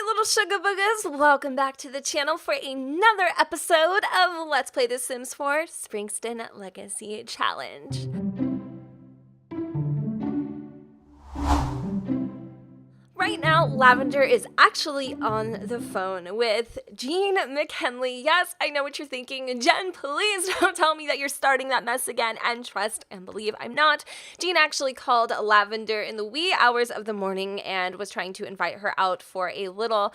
little sugar boogers, welcome back to the channel for another episode of Let's Play The Sims 4 Springston Legacy Challenge. Right now, Lavender is actually on the phone with Jean McKinley. Yes, I know what you're thinking. Jen, please don't tell me that you're starting that mess again, and trust and believe I'm not. Jean actually called Lavender in the wee hours of the morning and was trying to invite her out for a little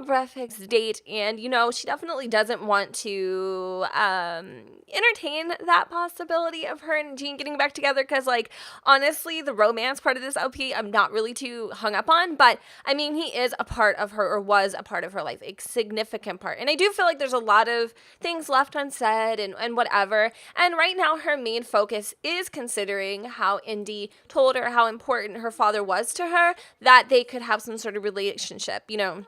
breakfast date, and you know, she definitely doesn't want to entertain that possibility of her and Jean getting back together, because like, honestly, the romance part of this LP, I'm not really too hung up on, but I mean, he is a part of her, or was a part of her life, a significant part, and I do feel like there's a lot of things left unsaid and whatever, and right now her main focus is considering how Indie told her how important her father was to her, that they could have some sort of relationship, you know,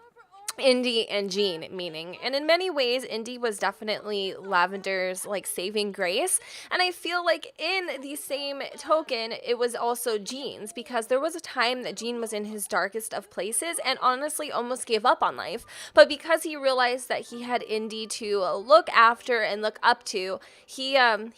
Indie and Jean, meaning. And in many ways, Indie was definitely Lavender's like saving grace. And I feel like in the same token, it was also Jean's, because there was a time that Jean was in his darkest of places and honestly almost gave up on life. But because he realized that he had Indie to look after and look up to, he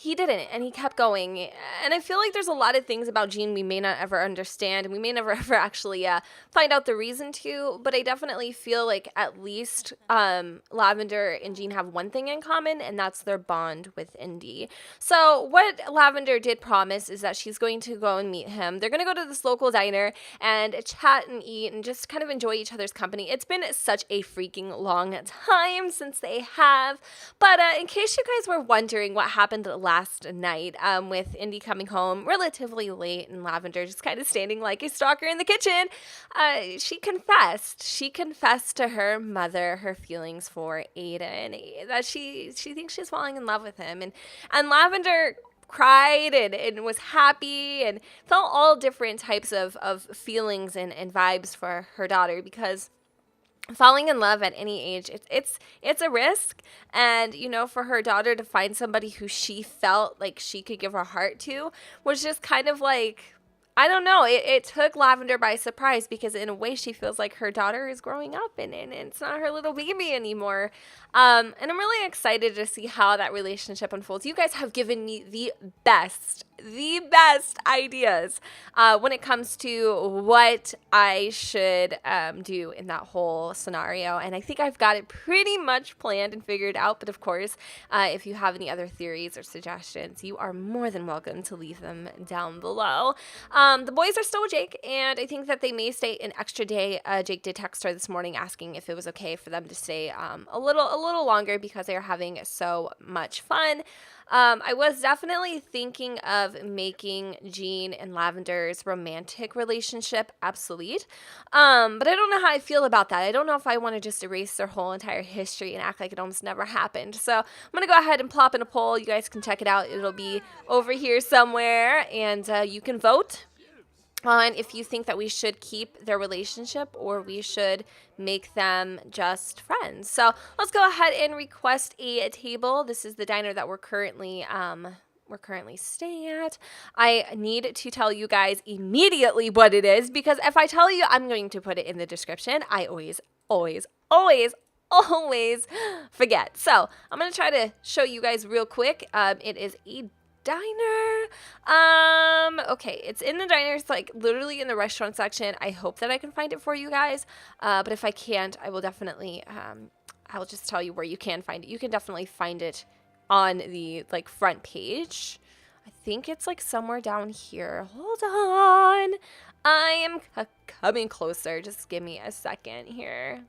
didn't, and he kept going. And I feel like there's a lot of things about Jean we may not ever understand, and we may never ever actually find out the reason to, but I definitely feel like at least Lavender and Jean have one thing in common, and that's their bond with Indie. So what Lavender did promise is that she's going to go and meet him. They're going to go to this local diner and chat and eat and just kind of enjoy each other's company. It's been such a freaking long time since they have. But in case you guys were wondering what happened last night with Indie coming home relatively late and Lavender just kind of standing like a stalker in the kitchen, she confessed. She confessed to her mother her feelings for Aiden, that she thinks she's falling in love with him, and Lavender cried and was happy and felt all different types of feelings and vibes for her daughter, because falling in love at any age, it's a risk, and you know, for her daughter to find somebody who she felt like she could give her heart to was just kind of like, I don't know, it took Lavender by surprise, because in a way she feels like her daughter is growing up and it's not her little baby anymore. And I'm really excited to see how that relationship unfolds. You guys have given me the best ideas when it comes to what I should do in that whole scenario, and I think I've got it pretty much planned and figured out. But of course, if you have any other theories or suggestions, you are more than welcome to leave them down below. The boys are still with Jake, and I think that they may stay an extra day. Jake did text her this morning asking if it was okay for them to stay a little longer, because they are having so much fun. I was definitely thinking of making Jean and Lavender's romantic relationship obsolete, but I don't know how I feel about that. I don't know if I want to just erase their whole entire history and act like it almost never happened. So I'm going to go ahead and plop in a poll. You guys can check it out. It'll be over here somewhere, and you can vote on if you think that we should keep their relationship or we should make them just friends. So let's go ahead and request a table. This is the diner that we're currently staying at. I need to tell you guys immediately what it is, because if I tell you, I'm going to put it in the description. I always always forget. So I'm going to try to show you guys real quick. It is a diner. Okay, it's in the diner. It's like literally in the restaurant section. I hope that I can find it for you guys. But if I can't, I will definitely, I'll just tell you where you can find it. You can definitely find it on the like front page. I think it's like somewhere down here. Hold on. I am coming closer. Just give me a second here.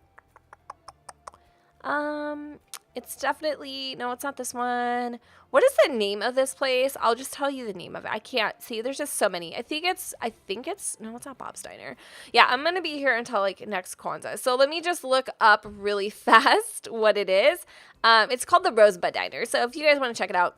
It's definitely, no, it's not this one. What is the name of this place? I'll just tell you the name of it. I can't see. There's just so many. I think it's, no, it's not Bob's Diner. Yeah, I'm going to be here until like next Kwanzaa. So let me just look up really fast what it is. It's called the Rosebud Diner. So if you guys want to check it out,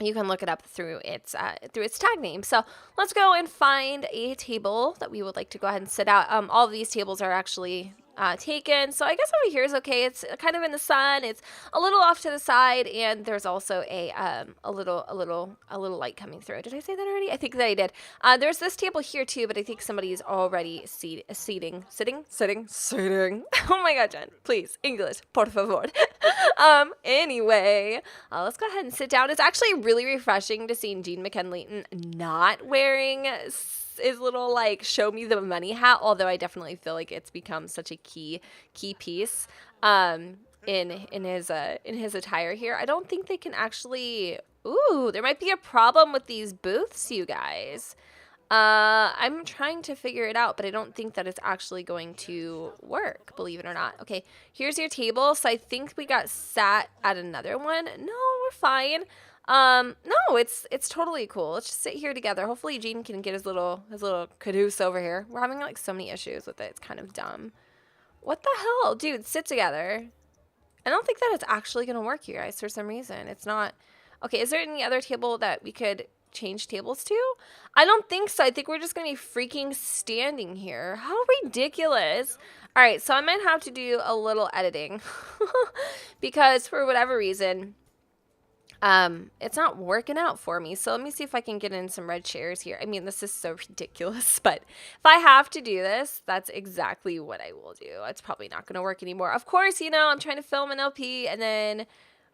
you can look it up through its tag name. So let's go and find a table that we would like to go ahead and sit out. All of these tables are actually taken. So I guess over here is okay. It's kind of in the sun. It's a little off to the side, and there's also a little light coming through. Did I say that already? I think that I did. There's this table here too, but I think somebody's already sitting. Oh my God, Jen, please, English, por favor. Anyway, let's go ahead and sit down. It's actually really refreshing to see Gene McKinley not wearing his little like show me the money hat, although I definitely feel like it's become such a key piece in his attire here. I don't think they can actually. Ooh, there might be a problem with these booths, you guys. I'm trying to figure it out, but I don't think that it's actually going to work, believe it or not. Okay, here's your table. So I think we got sat at another one. No, we're fine. No, it's totally cool. Let's just sit here together. Hopefully Gene can get his little caboose over here. We're having like so many issues with it. It's kind of dumb. What the hell? Dude, sit together. I don't think that it's actually going to work, you guys, for some reason. It's not. Okay, is there any other table that we could change tables to? I don't think so. I think we're just going to be freaking standing here. How ridiculous. All right, so I might have to do a little editing because for whatever reason, it's not working out for me. So let me see if I can get in some red chairs here. I mean, this is so ridiculous, but if I have to do this, that's exactly what I will do. It's probably not going to work anymore. Of course, I'm trying to film an LP and then,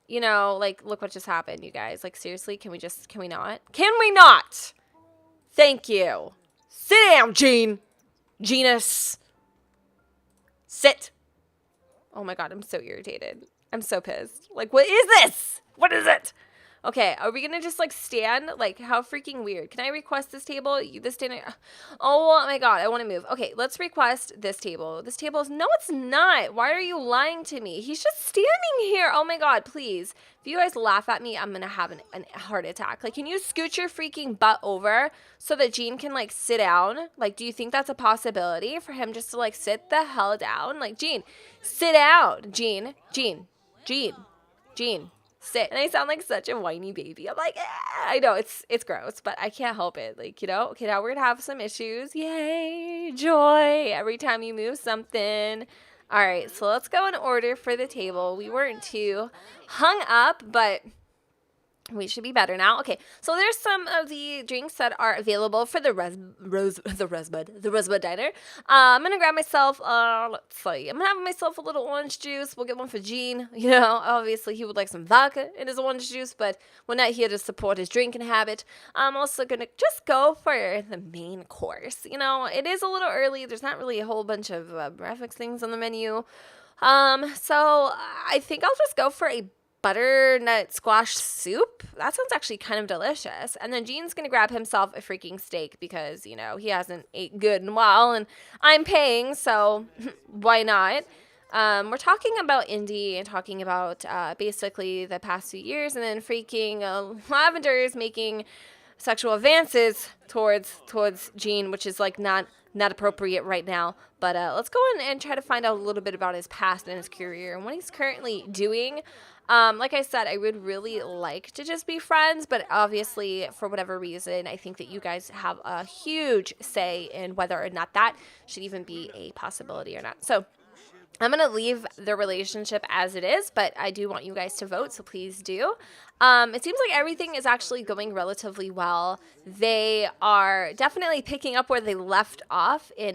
like, look what just happened, you guys. Like, seriously, can we not? Can we not? Thank you. Sit down, Gene. Genus. Sit. Oh my God, I'm so irritated. I'm so pissed. Like, what is this? What is it? Okay, are we gonna just like stand? Like, how freaking weird. Can I request this table? This dinner. Oh my God, I want to move. Okay, let's request this table. This table is, no, it's not. Why are you lying to me? He's just standing here. Oh my God, please. If you guys laugh at me, I'm gonna have a heart attack. Like, can you scoot your freaking butt over so that Gene can like sit down? Like, do you think that's a possibility for him just to like sit the hell down? Like, Gene, sit down. Gene. Sit. And I sound like such a whiny baby. I'm like, I know it's gross, but I can't help it. Like, okay, now we're gonna have some issues. Yay, joy every time you move something. All right, so let's go in order for the table. We weren't too hung up, but we should be better now. Okay, so there's some of the drinks that are available for the Rosebud Diner. I'm gonna grab myself, let's see, I'm gonna have myself a little orange juice. We'll get one for Gene. Obviously he would like some vodka in his orange juice, but we're not here to support his drinking habit. I'm also gonna just go for the main course. It is a little early. There's not really a whole bunch of breakfast things on the menu. So I think I'll just go for a butternut squash soup. That sounds actually kind of delicious. And then Gene's gonna grab himself a freaking steak because he hasn't ate good in a while and I'm paying, so why not? We're talking about Indie and talking about basically the past few years, and then freaking Lavender is making sexual advances towards Gene, which is like not appropriate right now. But let's go in and try to find out a little bit about his past and his career and what he's currently doing. Like I said, I would really like to just be friends, but obviously, for whatever reason, I think that you guys have a huge say in whether or not that should even be a possibility or not. So I'm going to leave the relationship as it is, but I do want you guys to vote, so please do. It seems like everything is actually going relatively well. They are definitely picking up where they left off in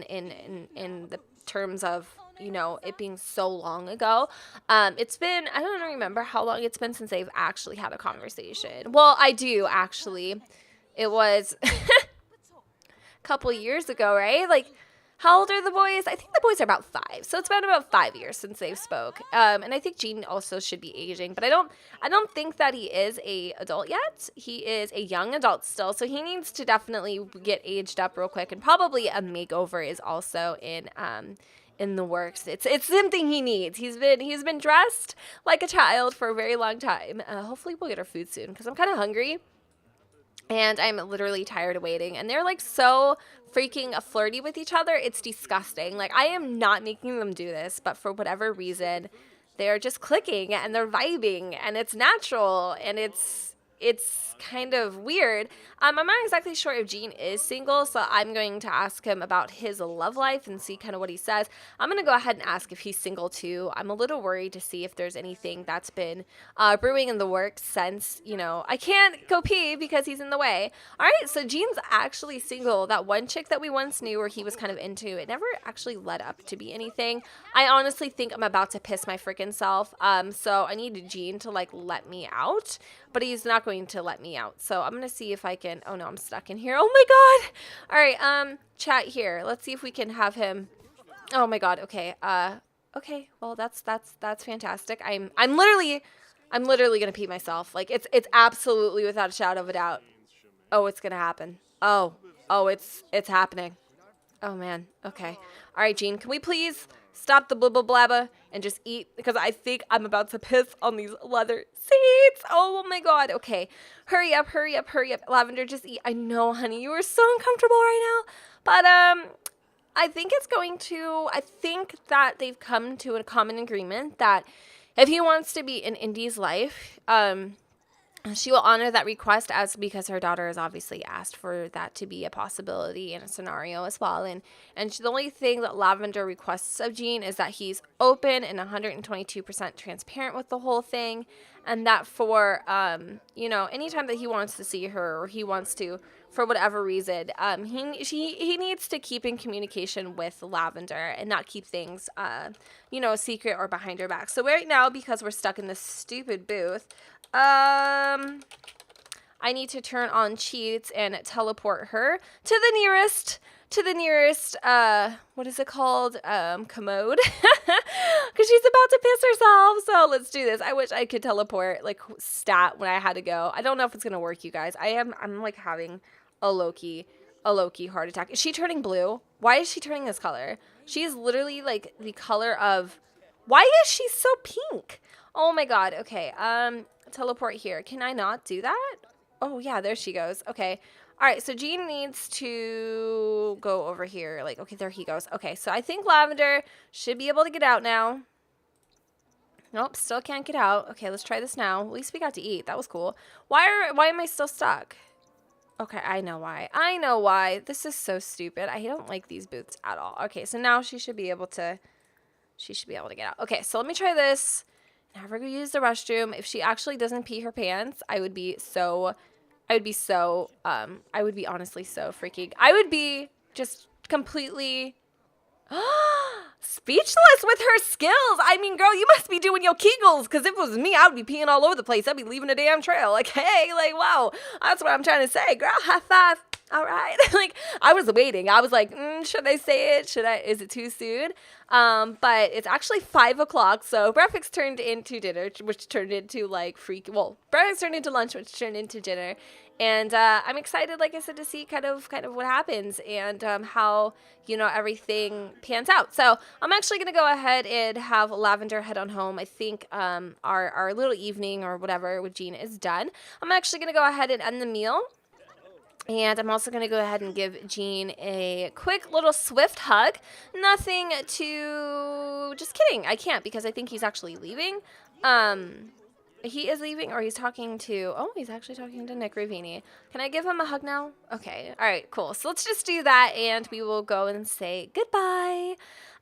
the terms of it being so long ago. It's been, I don't remember how long it's been since they've actually had a conversation. Well, I do actually. It was a couple years ago, right? Like, how old are the boys? I think the boys are about 5. So it's been about 5 years since they've spoke. And I think Gene also should be aging, but I don't think that he is a adult yet. He is a young adult still, so he needs to definitely get aged up real quick, and probably a makeover is also in the works. It's something he needs. He's been dressed like a child for a very long time. Hopefully we'll get our food soon because I'm kind of hungry. And I'm literally tired of waiting. And they're like so freaking flirty with each other. It's disgusting. Like, I am not making them do this, but for whatever reason, they're just clicking and they're vibing and it's natural and it's it's kind of weird. I'm not exactly sure if Gene is single, so I'm going to ask him about his love life and see kind of what he says. I'm going to go ahead and ask if he's single too. I'm a little worried to see if there's anything that's been brewing in the works since, I can't go pee because he's in the way. All right, so Gene's actually single. That one chick that we once knew or he was kind of into, it never actually led up to be anything. I honestly think I'm about to piss my freaking self. So I need Gene to let me out, but he's not going to let me out. So I'm going to see if I can, oh no, I'm stuck in here. Oh my God. All right. Chat here. Let's see if we can have him. Oh my God. Okay. Okay. Well, that's fantastic. I'm literally going to pee myself. It's absolutely without a shadow of a doubt. Oh, it's going to happen. Oh, it's happening. Oh man. Okay. All right, Gene, can we please stop the blibba blabba and just eat? Because I think I'm about to piss on these leather seats. Oh my God. Okay. Hurry up. Lavender, just eat. I know, honey, you are so uncomfortable right now. But I think that they've come to a common agreement that if he wants to be in Indie's life, she will honor that request because her daughter has obviously asked for that to be a possibility in a scenario as well. And the only thing that Lavender requests of Gene is that he's open and 122% transparent with the whole thing. And that for, anytime that he wants to see her or he wants to, for whatever reason, he needs to keep in communication with Lavender and not keep things, secret or behind her back. So right now, because we're stuck in this stupid booth, I need to turn on cheats and teleport her to the nearest, what is it called? Commode. Because she's about to piss herself. So let's do this. I wish I could teleport, stat when I had to go. I don't know if it's going to work, you guys. I'm having a low-key heart attack. Is she turning blue? Why is she turning this color? She is literally, the color of... Why is she so pink? Oh, my God. Okay, teleport here. Can I not do that? Oh, yeah, there she goes. Okay. All right, so Gene needs to go over here. Okay, there he goes. Okay, so I think Lavender should be able to get out now. Nope, still can't get out. Okay, let's try this now. At least we got to eat. That was cool. Why am I still stuck? Okay, I know why. This is so stupid. I don't like these booths at all. Okay, so now she should be able to get out. Okay, so let me try this. Never go use the restroom. If she actually doesn't pee her pants, I would be honestly so freaking. I would be just completely speechless with her skills. I mean, girl, you must be doing your Kegels, because if it was me, I would be peeing all over the place. I'd be leaving a damn trail. Hey, wow, that's what I'm trying to say, girl. High five. All right. I was waiting. I was like, should I say it? Is it too soon? But it's actually 5 o'clock. So breakfast turned into dinner, which turned into breakfast turned into lunch, which turned into dinner. And I'm excited, like I said, to see kind of what happens and how, everything pans out. So I'm actually going to go ahead and have Lavender head on home. I think our little evening or whatever with Gene is done. I'm actually going to go ahead and end the meal. And I'm also going to go ahead and give Gene a quick little swift hug. Nothing to... Just kidding. I can't because I think he's actually leaving. He is leaving or he's talking to... Oh, he's actually talking to Nick Ravini. Can I give him a hug now? Okay. All right, cool. So let's just do that and we will go and say goodbye.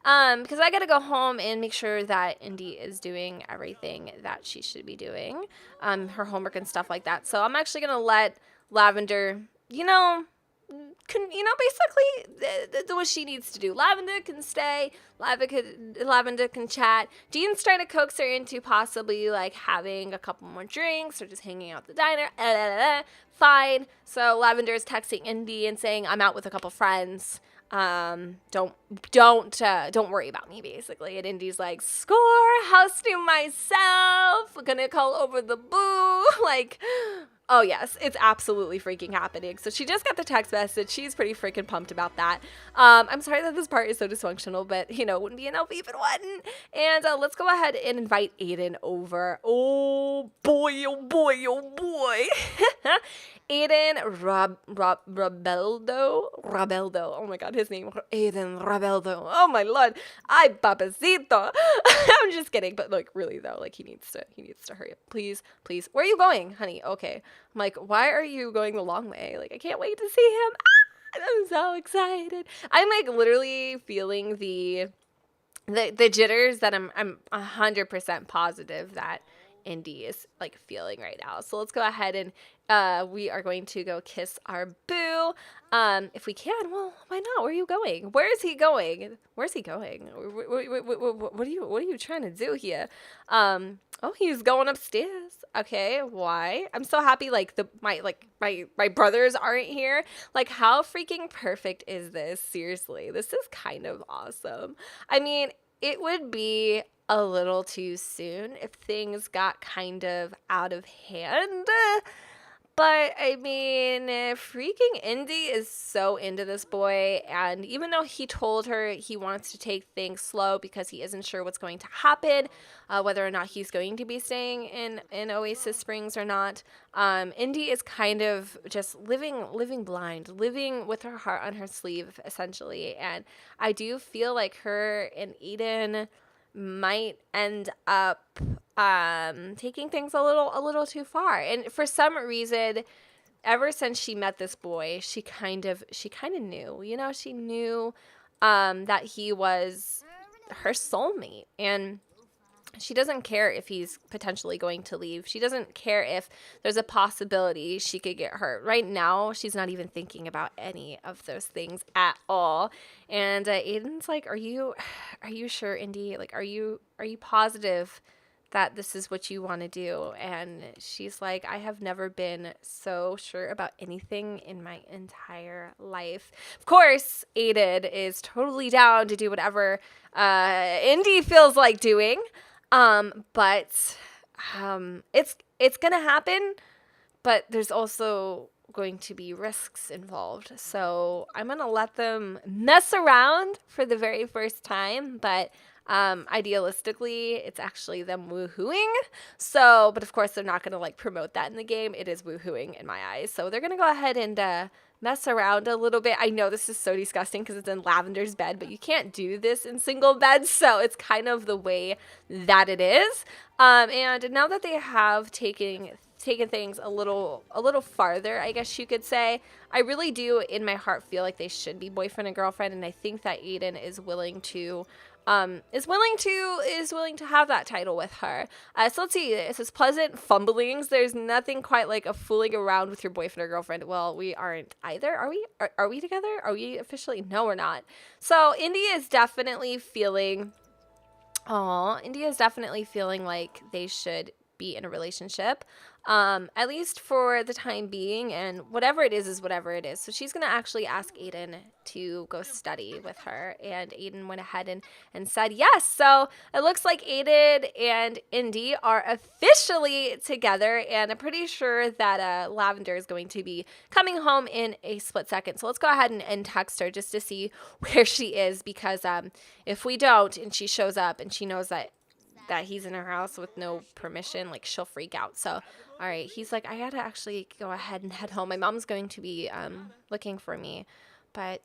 Because I got to go home and make sure that Indie is doing everything that she should be doing. Her homework and stuff like that. So I'm actually going to let Lavender... basically do what she needs to do. Lavender can stay. Lavender can chat. Dean's trying to coax her into possibly having a couple more drinks or just hanging out at the diner. Fine. So Lavender is texting Indie and saying, "I'm out with a couple friends. Don't worry about me," basically. And Indie's like, "Score, house to myself. Gonna call over the boo." Oh, yes, it's absolutely freaking happening. So she just got the text message. She's pretty freaking pumped about that. I'm sorry that this part is so dysfunctional, but, it wouldn't be enough if it wasn't. And let's go ahead and invite Aiden over. Oh, boy, oh, boy, oh, boy. Aiden Rabeldo. Oh my god, his name, Aiden Rabeldo. Oh my lord, ay papacito. I'm just kidding, but like really though, like he needs to hurry up, please. Where are you going, honey? Okay, I'm like, why are you going the long way? Like I can't wait to see him. I'm so excited. I'm like literally feeling the jitters that I'm 100% positive that Indie is like feeling right now. So let's go ahead and we are going to go kiss our boo. If we can, well, why not? Where are you going? Where is he going? Where's he going? What are you trying to do here? Oh, he's going upstairs. Okay, why? I'm so happy like my brothers aren't here. Like how freaking perfect is this? Seriously, this is kind of awesome. I mean, it would be a little too soon if things got kind of out of hand. But I mean, freaking Indie is so into this boy, and even though he told her he wants to take things slow because he isn't sure what's going to happen, whether or not he's going to be staying in Oasis Springs or not, Indie is kind of just living blind, living with her heart on her sleeve, essentially. And I do feel like her and Aiden might end up taking things a little too far. And for some reason, ever since she met this boy, she kind of knew, she knew that he was her soulmate. And she doesn't care if he's potentially going to leave. She doesn't care if there's a possibility she could get hurt. Right now, she's not even thinking about any of those things at all. And Aiden's like, "Are you sure, Indie? Like, are you positive that this is what you want to do?" And she's like, "I have never been so sure about anything in my entire life." Of course, Aiden is totally down to do whatever Indie feels like doing. But it's gonna happen, but there's also going to be risks involved. So I'm gonna let them mess around for the very first time, but idealistically, it's actually them woohooing. So, but of course, they're not gonna like promote that in the game. It is woohooing in my eyes. So they're gonna go ahead and mess around a little bit. I know this is so disgusting because it's in Lavender's bed, but you can't do this in single beds, so it's kind of the way that it is. And now that they have taken things a little farther, I guess you could say, I really do in my heart feel like they should be boyfriend and girlfriend, and I think that Aiden is willing to have that title with her. So let's see. It says pleasant fumblings. There's nothing quite like a fooling around with your boyfriend or girlfriend. Well, we aren't either. Are we? Are we together? Are we officially? No, we're not. So India is definitely feeling. India is definitely feeling like they should be in a relationship. At least for the time being, and whatever it is whatever it is. So she's going to actually ask Aiden to go study with her, and Aiden went ahead and said yes. So it looks like Aiden and Indie are officially together, and I'm pretty sure that Lavender is going to be coming home in a split second. So let's go ahead and text her just to see where she is, because if we don't and she shows up and she knows that he's in her house with no permission, like she'll freak out. So all right, he's like, I gotta actually go ahead and head home. My mom's going to be looking for me, but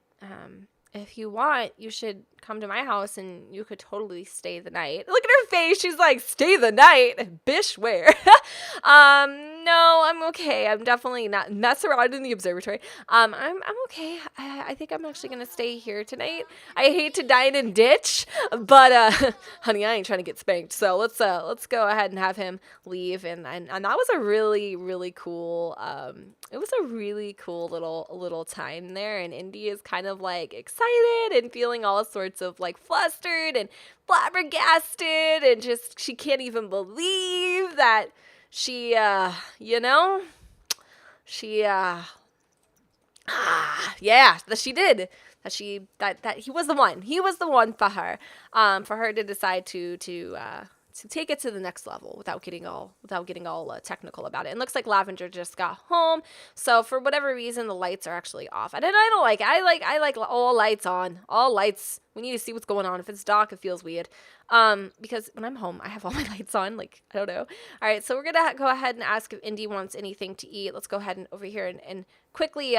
if you want, you should come to my house and you could totally stay the night. Look at her face. She's like, stay the night? Bish, where? No, I'm okay. I'm definitely not mess around in the observatory. I'm okay. I think I'm actually gonna stay here tonight. I hate to dine and ditch, but honey, I ain't trying to get spanked. So let's go ahead and have him leave. And that was a really, really cool it was a really cool little time there, and Indie is kind of like excited and feeling all sorts of like flustered and flabbergasted, and just she can't even believe that she yeah, that she did, that he was the one for her to decide to take it to the next level without getting all technical about it. And looks like Lavender just got home, so for whatever reason the lights are actually off. And I don't like. I like all lights on, all lights. We need to see what's going on. If it's dark, it feels weird. Because when I'm home, I have all my lights on. Like, I don't know. All right, so we're gonna go ahead and ask if Indie wants anything to eat. Let's go ahead and over here and quickly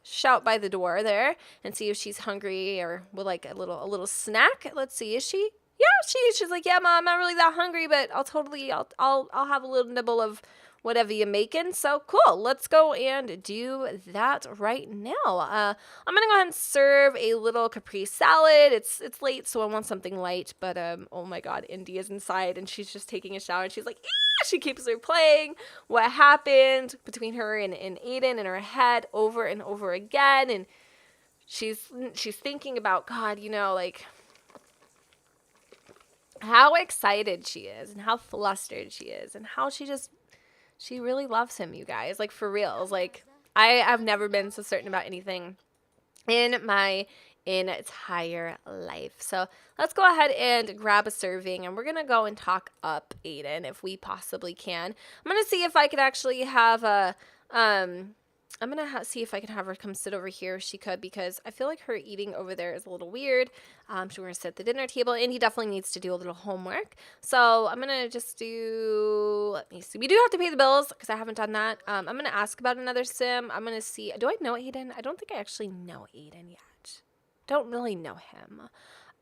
shout by the door there and see if she's hungry or would like a little snack. Let's see, is she? Yeah, she's like, yeah, Mom, I'm not really that hungry, but I'll have a little nibble of whatever you're making. So cool. Let's go and do that right now. I'm gonna go ahead and serve a little Capri salad. It's late, so I want something light. But oh my God, Indie is inside and she's just taking a shower and she's like, she keeps replaying what happened between her and Aiden in her head over and over again, and she's thinking about, God, like how excited she is and how flustered she is and how she really loves him, you guys. Like, for reals. Like, I've never been so certain about anything in my entire life. So let's go ahead and grab a serving and we're going to go and talk up Aiden if we possibly can. I'm going to see if I could actually have I'm going to see if I can have her come sit over here if she could, because I feel like her eating over there is a little weird. So we're going to sit at the dinner table, and he definitely needs to do a little homework. So I'm going to just let me see. We do have to pay the bills because I haven't done that. I'm going to ask about another sim. I'm going to see. Do I know Aiden? I don't think I actually know Aiden yet. Don't really know him.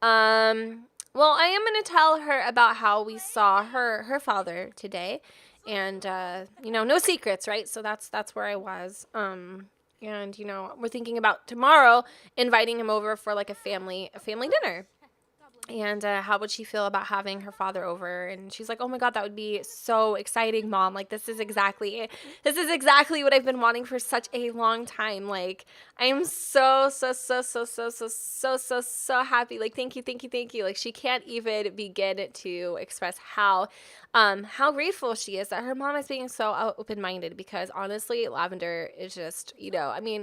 Well, I am going to tell her about how we saw her father today. And, no secrets, right? So that's where I was. And, we're thinking about tomorrow inviting him over for like a family dinner. And how would she feel about having her father over? And she's like, oh my God, that would be so exciting, Mom. Like, this is exactly what I've been wanting for such a long time. Like, I'm so happy. Like, thank you. Like, she can't even begin to express how grateful she is that her mom is being so open-minded, because honestly, Lavender is just,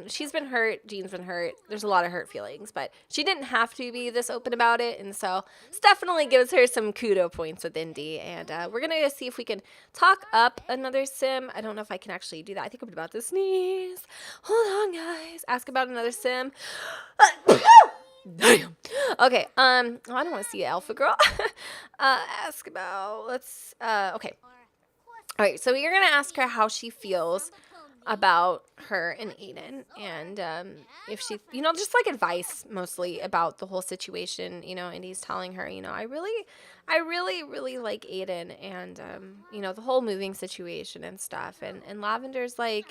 she's been hurt. Jean's been hurt. There's a lot of hurt feelings, but she didn't have to be this open about it. And so this definitely gives her some kudo points with Indie. And we're going to see if we can talk up another sim. I don't know if I can actually do that. I think I'm about to sneeze. Hold on, guys. Ask about another sim. Damn. Okay. I don't want to see an alpha girl. Ask about, okay. All right. So you're going to ask her how she feels about her and Aiden, and if she, just like advice mostly about the whole situation, and he's telling her, I really like Aiden, and the whole moving situation and stuff, and Lavender's like,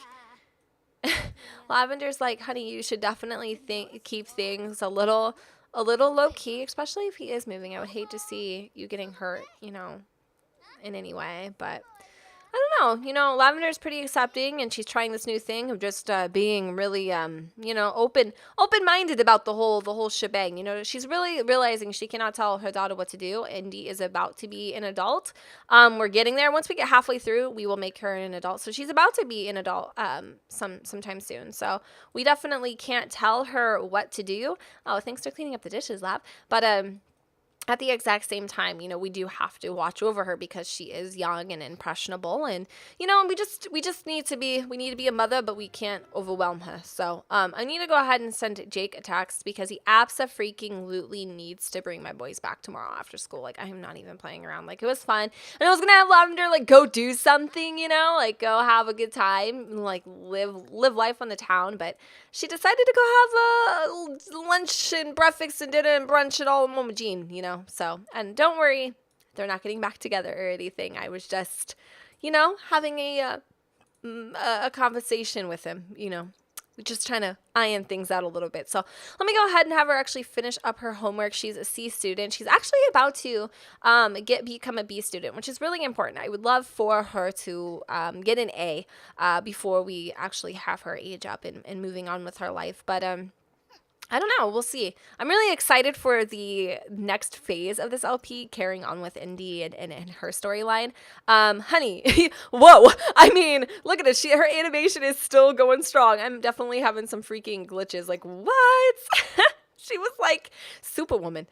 honey, you should definitely keep things a little low key, especially if he is moving. I would hate to see you getting hurt, in any way, but I don't know. Lavender's pretty accepting, and she's trying this new thing of just being really, open-minded about the whole shebang. She's really realizing she cannot tell her daughter what to do. Indie is about to be an adult. We're getting there. Once we get halfway through, we will make her an adult. So she's about to be an adult sometime soon. So we definitely can't tell her what to do. Oh, thanks for cleaning up the dishes, Lav. But at the exact same time, we do have to watch over her because she is young and impressionable, and we just need to be a mother, but we can't overwhelm her. So I need to go ahead and send Jake a text because he abso-freaking-lutely needs to bring my boys back tomorrow after school. Like, I am not even playing around. Like, it was fun, and I was gonna have Lavender like go do something, like go have a good time, and, like live life on the town, but she decided to go have lunch and breakfast and dinner and brunch and all in one with Jean, So, and don't worry, they're not getting back together or anything. I was just, having a conversation with him, just trying to iron things out a little bit. So let me go ahead and have her actually finish up her homework. She's a C student. She's actually about to become a B student, which is really important. I would love for her to get an A before we actually have her age up and moving on with her life. But I don't know. We'll see. I'm really excited for the next phase of this LP, carrying on with Indie and her storyline. Honey, whoa. I mean, look at this. Her animation is still going strong. I'm definitely having some freaking glitches. Like, what? She was like Superwoman.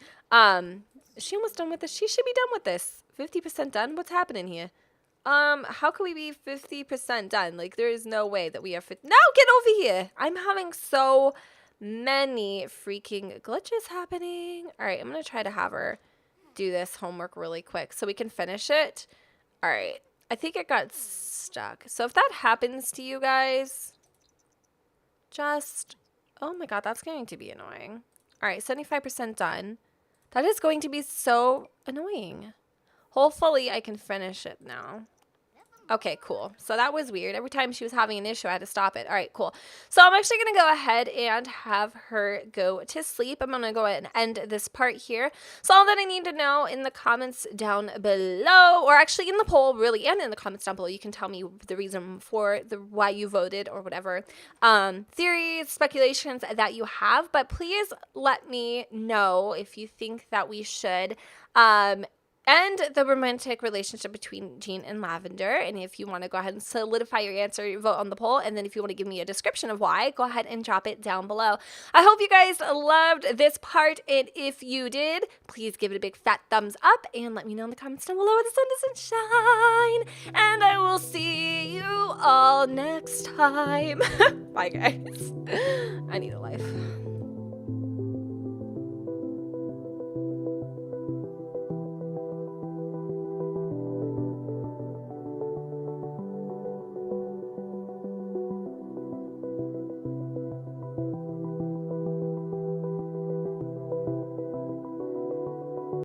Is she almost done with this? She should be done with this. 50% done? What's happening here? How can we be 50% done? Like, there is no way that we are No, get over here! I'm having so many freaking glitches happening. All right, I'm gonna try to have her do this homework really quick so we can finish it. All right, I think it got stuck. So if that happens to you guys, just, oh my God, that's going to be annoying. All right, 75% done. That is going to be so annoying. Hopefully I can finish it now. Okay, cool. So that was weird. Every time she was having an issue, I had to stop it. All right, cool. So I'm actually going to go ahead and have her go to sleep. I'm going to go ahead and end this part here. So all that I need to know in the comments down below, or actually in the poll, really, and in the comments down below, you can tell me the reason for why you voted or whatever theories, speculations that you have. But please let me know if you think that we should end the romantic relationship between Jean and Lavender. And if you want to go ahead and solidify your answer, vote on the poll. And then if you want to give me a description of why, go ahead and drop it down below. I hope you guys loved this part. And if you did, please give it a big fat thumbs up and let me know in the comments down below where the sun doesn't shine. And I will see you all next time. Bye, guys. I need a life.